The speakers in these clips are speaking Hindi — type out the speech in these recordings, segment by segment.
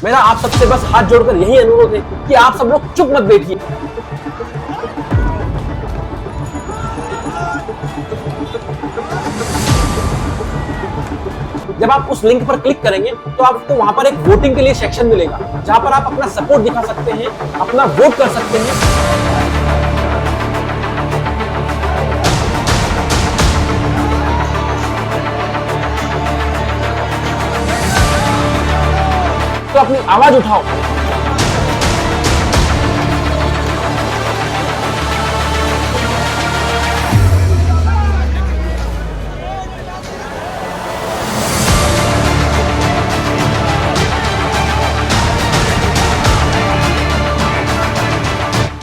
मेरा आप सबसे बस हाथ जोड़कर यही अनुरोध है कि आप सब लोग चुप मत बैठिए। जब आप उस लिंक पर क्लिक करेंगे तो आपको वहां पर एक वोटिंग के लिए सेक्शन मिलेगा, जहां पर आप अपना सपोर्ट दिखा सकते हैं, अपना वोट कर सकते हैं। तो अपनी आवाज उठाओ।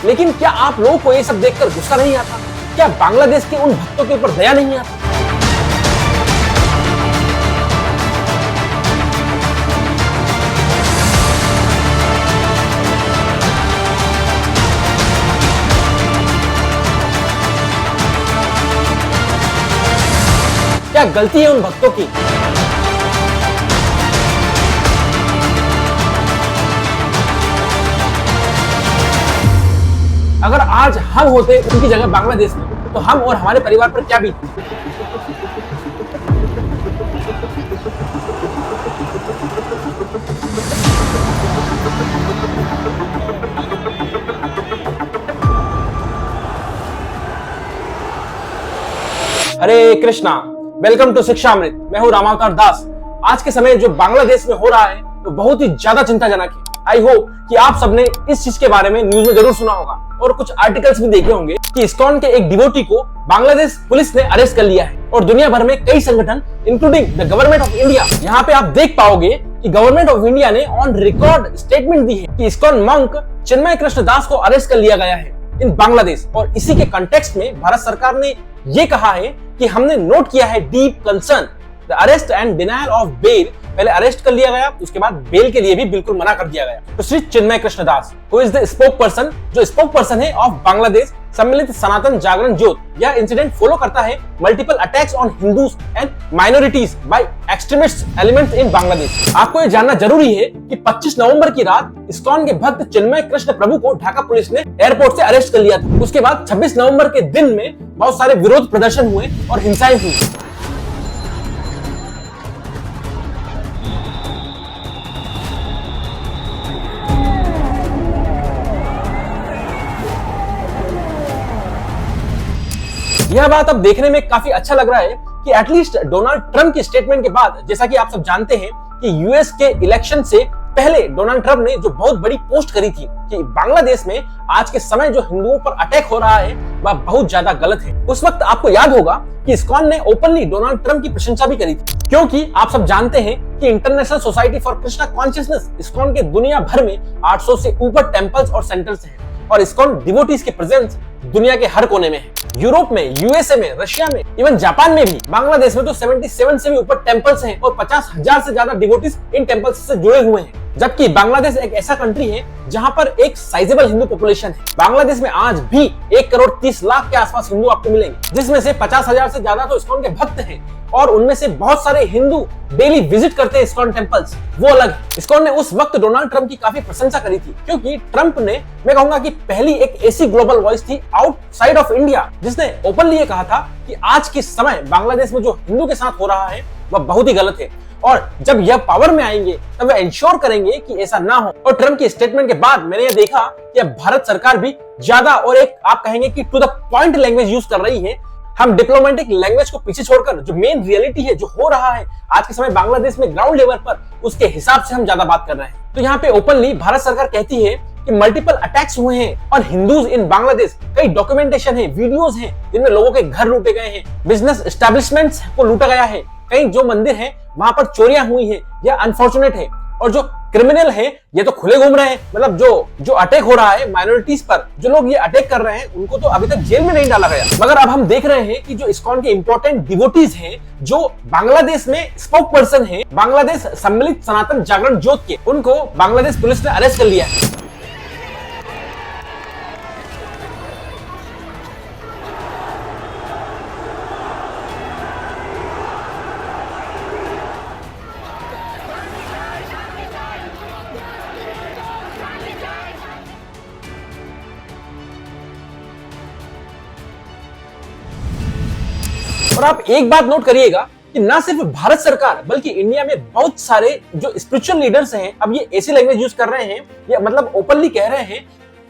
लेकिन क्या आप लोगों को ये सब देखकर गुस्सा नहीं आता? क्या बांग्लादेश के उन भक्तों के ऊपर दया नहीं आता? क्या गलती है उन भक्तों की? अगर आज हम होते उनकी जगह बांग्लादेश में, तो हम और हमारे परिवार पर क्या बीतती? हरे कृष्णा, वेलकम टू शिक्षा अमृत। मैं हूं रामावतार दास। आज के समय जो बांग्लादेश में हो रहा है वो बहुत ही ज्यादा चिंताजनक है। आई होप कि आप सबने इस चीज के बारे में न्यूज में जरूर सुना होगा और कुछ आर्टिकल्स भी देखे होंगे कि इस्कॉन के एक डिवोटी को बांग्लादेश पुलिस ने अरेस्ट कर लिया है और दुनिया भर में कई संगठन including the government of India, यहाँ पे आप देख पाओगे कि गवर्नमेंट ऑफ इंडिया ने ऑन रिकॉर्ड स्टेटमेंट दी है कि इस्कॉन मंक चिन्मय कृष्ण दास को अरेस्ट कर लिया गया है इन बांग्लादेश। और इसी के कंटेक्स्ट में भारत सरकार ने ये कहा है कि हमने नोट किया है deep concern the arrest and denial of bail. पहले अरेस्ट कर लिया गया, उसके बाद बेल के लिए भी बिल्कुल मना कर दिया गया। तो Shri Chinmoy Krishna Das who is the spoke person, जो स्पोक पर्सन है ऑफ बांग्लादेश सम्मिलित सनातन जागरण ज्योत, यह इंसिडेंट फॉलो करता है multiple attacks on Hindus and minorities by extremist elements in Bangladesh. आपको यह जानना जरूरी है कि 25 नवंबर की रात इस्कॉन के भक्त चिन्मय कृष्ण प्रभु को ढाका पुलिस ने एयरपोर्ट से अरेस्ट कर लिया था। उसके बाद 26 नवंबर के दिन में बहुत सारे विरोध प्रदर्शन हुए और हिंसाएं हुई। यह बात अब देखने में काफी अच्छा लग रहा है कि एटलीस्ट डोनाल्ड ट्रंप की स्टेटमेंट के बाद, जैसा कि आप सब जानते हैं कि यूएस के इलेक्शन से पहले डोनाल्ड ट्रंप ने जो बहुत बड़ी पोस्ट करी थी कि बांग्लादेश में आज के समय जो हिंदुओं पर अटैक हो रहा है वह बहुत ज्यादा गलत है। उस वक्त आपको याद होगा कि इस्कॉन ने ओपनली डोनाल्ड ट्रंप की प्रशंसा भी करी थी, क्योंकि आप सब जानते हैं कि international society for Krishna consciousness ISKCON के दुनिया भर में 800 से ऊपर टेम्पल्स और सेंटर्स हैं और इस्कॉन डिवोटीज के प्रेजेंस दुनिया के हर कोने में है। यूरोप में, यूएसए में, रशिया में, इवन जापान में भी। बांग्लादेश में तो 77 से भी ऊपर टेम्पल्स हैं और 50,000 से ज्यादा डिवोटीज इन टेम्पल्स से जुड़े हुए हैं। जबकि बांग्लादेश एक ऐसा कंट्री है जहां पर एक साइजेबल हिंदू पॉपुलेशन है। बांग्लादेश में आज भी 1,30,00,000 के आसपास हिंदू आपको मिलेंगे, जिसमें से 50,000 से ज्यादा तो इस्कॉन के भक्त हैं और उनमें से बहुत सारे हिंदू डेली विजिट करते हैं इस्कॉन टेम्पल्स, वो अलग है। इस्कॉन ने उस वक्त डोनाल्ड ट्रंप की काफी प्रशंसा करी थी, क्योंकि ट्रंप ने, मैं कहूंगा कि पहली एक ऐसी ग्लोबल वॉइस थी आउटसाइड ऑफ इंडिया जिसने ओपनली ये कहा था कि आज के समय बांग्लादेश में जो हिंदू के साथ हो रहा है वह बहुत ही गलत है और जब यह पावर में आएंगे तब वे इंश्योर करेंगे कि ऐसा ना हो। और ट्रंप की स्टेटमेंट के बाद मैंने यह देखा कि भारत सरकार भी ज्यादा और एक आप कहेंगे कि to the point language use कर रही है। हम डिप्लोमेटिक लैंग्वेज को पीछे छोड़कर जो मेन रियलिटी है, जो हो रहा है आज के समय बांग्लादेश में ग्राउंड लेवल पर, उसके हिसाब से हम ज्यादा बात कर रहे हैं। तो यहाँ पे ओपनली भारत सरकार कहती है कि मल्टीपल अटैक्स हुए हैं और हिंदूज इन बांग्लादेश, कई डॉक्यूमेंटेशन है, वीडियोस हैं जिनमें लोगों के घर लूटे गए हैं, बिजनेस एस्टेब्लिशमेंट्स को लूटा गया है, कई जो मंदिर हैं वहां पर चोरियां हुई हैं। यह अनफॉर्चुनेट है और जो क्रिमिनल है ये तो खुले घूम रहे हैं। मतलब जो अटैक हो रहा है माइनॉरिटीज पर, जो लोग ये अटैक कर रहे हैं उनको तो अभी तक जेल में नहीं डाला गया। मगर अब हम देख रहे हैं कि जो इस्कॉन के इंपॉर्टेंट डिवोटीज हैं, जो बांग्लादेश में स्पोक पर्सन है बांग्लादेश सम्मिलित सनातन जागरण ज्योत के, उनको बांग्लादेश पुलिस ने अरेस्ट कर लिया है। और आप एक बात नोट करिएगा कि ना सिर्फ भारत सरकार बल्कि इंडिया में बहुत सारे जो स्पिरिचुअल लीडर्स हैं अब ये ऐसी लैंग्वेज यूज कर रहे हैं या मतलब ओपनली कह रहे हैं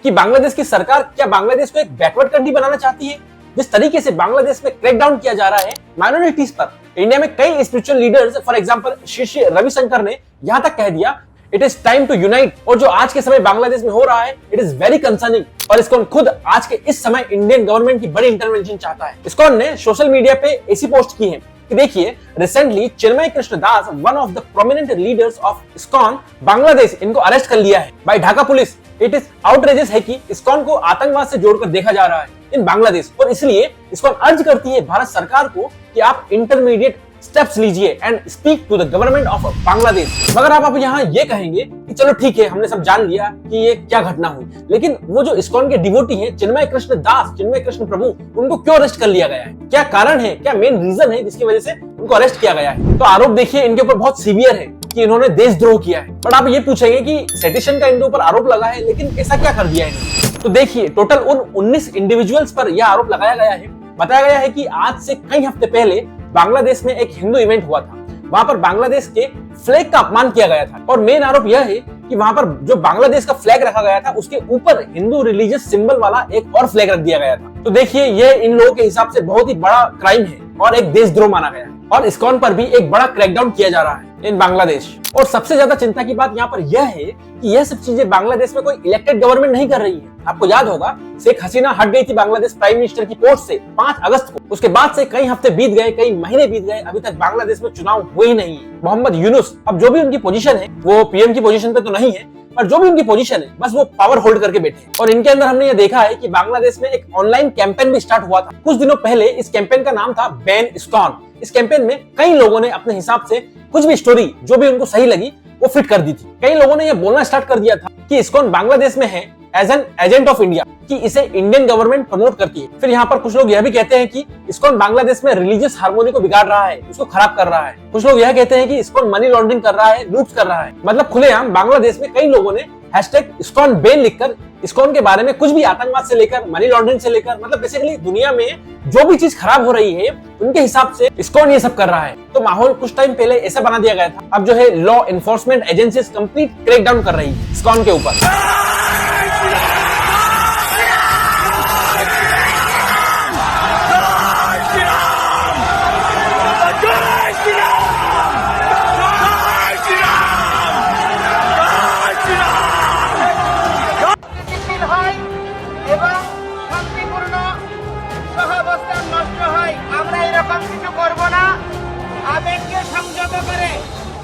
कि बांग्लादेश की सरकार क्या बांग्लादेश को एक बैकवर्ड कंट्री बनाना चाहती है। जिस तरीके से बांग्लादेश में क्रैकडाउन किया जा रहा है माइनॉरिटीज पर, इंडिया में कई spiritual leaders for example Shri Ravishankar ने यहां तक कह दिया it is time to unite. और जो आज के समय बांग्लादेश में हो रहा है इट इज वेरी कंसर्निंग और इस्कॉन खुद आज के इस समय इंडियन गवर्नमेंट की बड़ी इंटरवेंशन चाहता है। इस्कॉन ने सोशल मीडिया पे ऐसी पोस्ट की है कि देखिए recently Chinmoy Krishna Das one of the prominent leaders of ISKCON Bangladesh इनको अरेस्ट कर लिया है by Dhaka police. It is outrageous है कि इस्कॉन को आतंकवाद से जोड़कर देखा जा रहा है इन बांग्लादेश और इसलिए इस्कॉन अर्ज करती है भारत सरकार को कि आप इंटरमीडिएट स्टेप्स लीजिए and speak to the government of Bangladesh. मगर आप यहाँ ये कहेंगे कि चलो ठीक है हमने सब जान लिया कि ये क्या घटना हुई, लेकिन वो जो इस्कॉन के डिवोटी हैं चिन्मय कृष्ण दास, चिन्मय कृष्ण प्रभु, उनको क्यों अरेस्ट कर लिया गया है? क्या कारण है, क्या मेन रीजन है जिसकी वजह से उनको अरेस्ट किया गया है? तो आरोप देखिए इनके ऊपर बहुत सीवियर है कि इन्होंने देशद्रोह किया है। बट आप ये पूछेंगे कि सेडिशन का इनके ऊपर आरोप लगा है लेकिन ऐसा क्या कर दिया इन्होंने? तो देखिए टोटल उन 19 इंडिविजुअल्स पर यह आरोप लगाया गया है। बताया गया है कि आज से कई हफ्ते पहले बांग्लादेश में एक हिंदू इवेंट हुआ था, वहां पर बांग्लादेश के फ्लैग का अपमान किया गया था और मेन आरोप यह है कि वहां पर जो बांग्लादेश का फ्लैग रखा गया था उसके ऊपर हिंदू रिलीजियस सिंबल वाला एक और फ्लैग रख दिया गया था। तो देखिए ये इन लोगों के हिसाब से बहुत ही बड़ा क्राइम है और एक देशद्रोह माना गया है और इस्कॉन पर भी एक बड़ा क्रैकडाउन किया जा रहा है इन बांग्लादेश। और सबसे ज्यादा चिंता की बात यहाँ पर यह है कि यह सब चीजें बांग्लादेश में कोई इलेक्टेड गवर्नमेंट नहीं कर रही है। आपको याद होगा शेख हसीना हट गई थी बांग्लादेश प्राइम मिनिस्टर की पोस्ट से 5 अगस्त को। उसके बाद से कई हफ्ते बीत गए, कई महीने बीत गए, अभी तक बांग्लादेश में चुनाव हुए ही नहीं। मोहम्मद यूनुस अब जो भी उनकी पोजीशन है, वो पीएम की पोजीशन पे तो नहीं है पर जो भी उनकी पोजीशन है बस वो पावर होल्ड करके बैठे हैं। और इनके अंदर हमने ये देखा है कि बांग्लादेश में एक ऑनलाइन कैंपेन भी स्टार्ट हुआ था कुछ दिनों पहले। इस कैंपेन का नाम था बैन इस्कॉन। इस कैंपेन में कई लोगों ने अपने हिसाब से कुछ भी स्टोरी जो भी उनको सही लगी वो फिट कर दी थी। कई लोगों ने ये बोलना स्टार्ट कर दिया था कि इस्कॉन बांग्लादेश में है as an agent of India, कि इसे इंडियन गवर्नमेंट प्रमोट करती है। फिर यहाँ पर कुछ लोग यह भी कहते हैं कि इस्कॉन बांग्लादेश में रिलीजियस हार्मोनी को बिगाड़ रहा है, उसको खराब कर रहा है। कुछ लोग यह कहते हैं कि इस्कॉन मनी लॉन्ड्रिंग कर रहा है, लूट कर रहा है। मतलब खुलेआम बांग्लादेश में कई लोगों ने #इस्कॉन बैन लिखकर इस्कॉन के बारे में कुछ भी आतंकवाद से लेकर मनी लॉन्ड्रिंग से लेकर मतलब बेसिकली दुनिया में जो भी चीज खराब हो रही है उनके हिसाब से इस्कॉन ये सब कर रहा है। तो माहौल कुछ टाइम पहले ऐसा बना दिया गया था, अब जो है law enforcement agencies complete crackdown कर रही है इस्कॉन के ऊपर।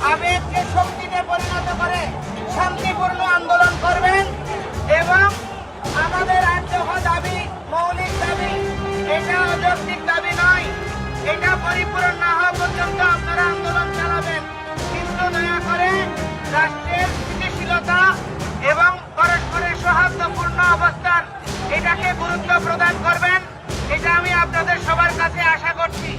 আবেগকে শক্তিতে পরিণত করে শান্তিপূর্ণ আন্দোলন করবেন এবং আমাদের রাজ্য দাবি মৌলিক দাবি, এটা অযৌক্তিক দাবি নয়, এটা পরিপূরণ না হওয়া পর্যন্ত আপনারা আন্দোলন চালাবেন। কিন্তু দয়া করে রাষ্ট্রের স্থিতিশীলতা এবং পরস্পরের সৌহার্দ্যপূর্ণ অবস্থান এটাকে গুরুত্ব প্রদান করবেন, এটা আমি আপনাদের সবার কাছে আশা করছি।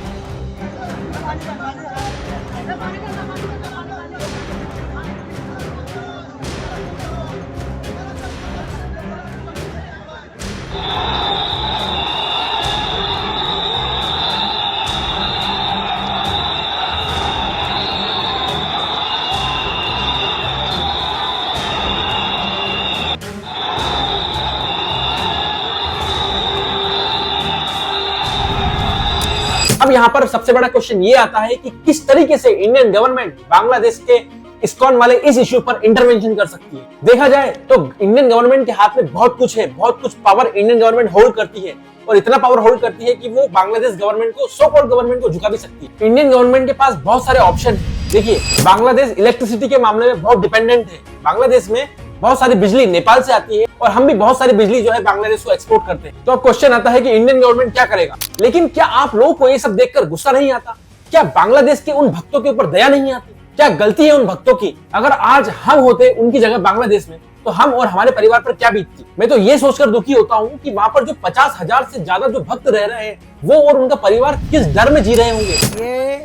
अब यहाँ पर सबसे बड़ा क्वेश्चन ये आता है कि किस तरीके से इंडियन गवर्नमेंट बांग्लादेश के इस्कॉन वाले इस इश्यू पर इंटरवेंशन कर सकती है। देखा जाए तो इंडियन गवर्नमेंट के हाथ में बहुत कुछ है, बहुत कुछ पावर इंडियन गवर्नमेंट होल्ड करती है और इतना पावर होल्ड करती है कि वो बांग्लादेश गवर्नमेंट को, सो कॉल्ड गवर्नमेंट को झुका भी सकती है। इंडियन गवर्नमेंट के पास बहुत सारे ऑप्शन है। देखिए बांग्लादेश इलेक्ट्रिसिटी के मामले में बहुत डिपेंडेंट है। बांग्लादेश में बहुत सारी बिजली नेपाल से आती है और हम भी बहुत सारी बिजली जो है बांग्लादेश को एक्सपोर्ट करते हैं। तो अब क्वेश्चन आता है कि इंडियन गवर्नमेंट क्या करेगा। लेकिन क्या आप लोगों को ये सब देखकर गुस्सा नहीं आता? क्या बांग्लादेश के उन भक्तों के ऊपर दया नहीं आती? क्या गलती है उन भक्तों की? अगर आज हम होते उनकी जगह बांग्लादेश में तो हम और हमारे परिवार पर क्या बीतती? मैं तो ये सोचकर दुखी होता हूँ कि वहां पर जो 50,000 से ज्यादा जो भक्त रह रहे हैं वो और उनका परिवार किस डर में जी रहे होंगे। ये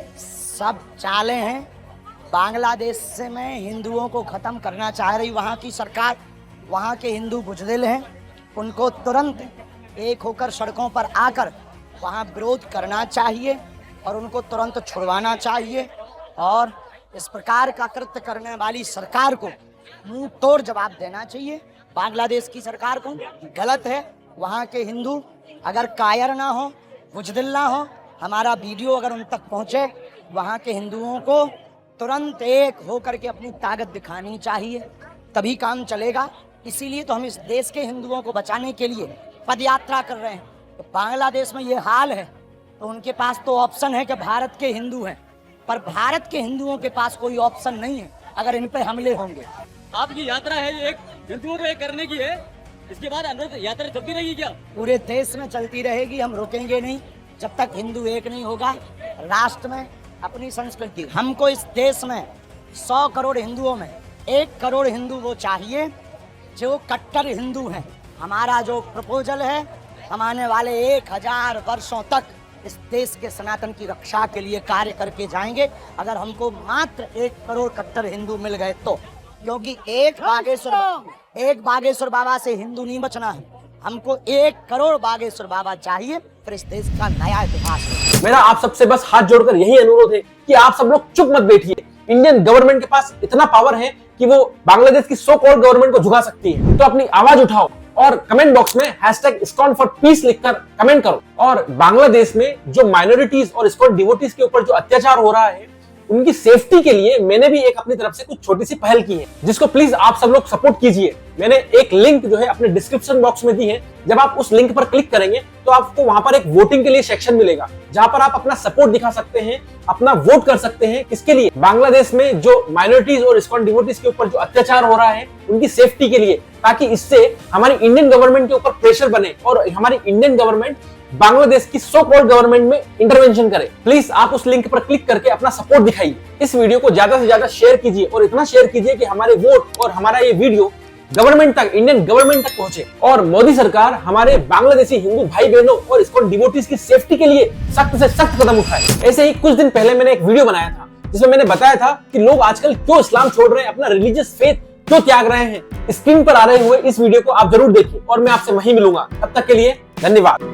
सब चालें हैं बांग्लादेश से में हिंदुओं को खत्म करना चाह रही वहाँ की सरकार। वहाँ के हिंदू बुजदिल हैं, उनको तुरंत एक होकर सड़कों पर आकर वहाँ विरोध करना चाहिए और उनको तुरंत छुड़वाना चाहिए और इस प्रकार का कृत्य करने वाली सरकार को मुंह तोड़ जवाब देना चाहिए। बांग्लादेश की सरकार को गलत है। वहाँ के हिंदू अगर कायर ना हो, बुजदिल ना हो, हमारा वीडियो अगर उन तक पहुँचे, वहाँ के हिंदुओं को तुरंत एक होकर के अपनी ताकत दिखानी चाहिए, तभी काम चलेगा। इसीलिए तो हम इस देश के हिंदुओं को बचाने के लिए पद यात्रा कर रहे हैं। तो बांग्लादेश में ये हाल है तो उनके पास तो ऑप्शन है कि भारत के हिंदू हैं, पर भारत के हिंदुओं के पास कोई ऑप्शन नहीं है अगर इन पे हमले होंगे। आपकी यात्रा है ये एक हिंदुओं को एक करने की है, इसके बाद अंदर यात्रा चलती रहेगी क्या? पूरे देश में चलती रहेगी, हम रुकेंगे नहीं जब तक हिंदू एक नहीं होगा। राष्ट्र में अपनी संस्कृति, हमको इस देश में 100 करोड़ हिंदुओं में 1 करोड़ हिंदू वो चाहिए जो कट्टर हिंदू हैं। हमारा जो प्रपोजल है, हम आने वाले 1000 वर्षों तक इस देश के सनातन की रक्षा के लिए कार्य करके जाएंगे अगर हमको मात्र 1 करोड़ कट्टर हिंदू मिल गए तो। क्योंकि एक बागेश्वर बाबा से हिंदू नहीं बचना है, हमको 1 करोड़ बागेश्वर बाबा चाहिए, फिर इस देश का नया इतिहास है। मेरा आप सबसे बस हाथ जोड़कर यही अनुरोध है कि आप सब लोग चुप मत बैठिए। इंडियन गवर्नमेंट के पास इतना पावर है कि वो बांग्लादेश की सो कॉल्ड गवर्नमेंट को झुका सकती है। तो अपनी आवाज उठाओ और कमेंट बॉक्स में #ISKCON4PEACE लिखकर कमेंट करो। और बांग्लादेश में जो माइनॉरिटीज और इस्कॉन डिवोटीज के ऊपर जो अत्याचार हो रहा है, उनकी सेफ्टी के लिए मैंने भी एक अपनी तरफ से कुछ छोटी सी पहल की है, जिसको प्लीज आप सब लोग सपोर्ट कीजिए। मैंने एक लिंक जो है अपने डिस्क्रिप्शन बॉक्स में दी है। जब आप उस लिंक पर क्लिक करेंगे तो आपको वहां पर एक वोटिंग के लिए सेक्शन मिलेगा, जहां पर आप अपना सपोर्ट दिखा सकते हैं, अपना वोट कर सकते हैं। किसके लिए? बांग्लादेश में जो माइनॉरिटीज और इस्कॉन डिवोटीज के ऊपर जो अत्याचार हो रहा है, उनकी सेफ्टी के लिए, ताकि इससे हमारी इंडियन गवर्नमेंट के ऊपर प्रेशर बने और हमारी इंडियन गवर्नमेंट बांग्लादेश की सो कॉल्ड गवर्नमेंट में इंटरवेंशन करे। प्लीज आप उस लिंक पर क्लिक करके अपना सपोर्ट दिखाइए। इस वीडियो को ज्यादा से ज्यादा शेयर कीजिए और इतना शेयर कीजिए कि हमारे वोट और हमारा ये वीडियो गवर्नमेंट तक, इंडियन गवर्नमेंट तक पहुंचे और मोदी सरकार हमारे बांग्लादेशी हिंदू भाई बहनों और इस्कॉन डिवोटीज की सेफ्टी के लिए सख्त से सख्त कदम उठाए। ऐसे ही कुछ दिन पहले मैंने एक वीडियो बनाया था जिसमें मैंने बताया था कि लोग आजकल क्यों इस्लाम छोड़ रहे हैं, अपना रिलीजियस फेथ क्यों त्याग रहे हैं। स्क्रीन पर आ रहे हुए इस वीडियो को आप जरूर देखिए और मैं आपसे वहीं मिलूंगा। तब तक के लिए धन्यवाद।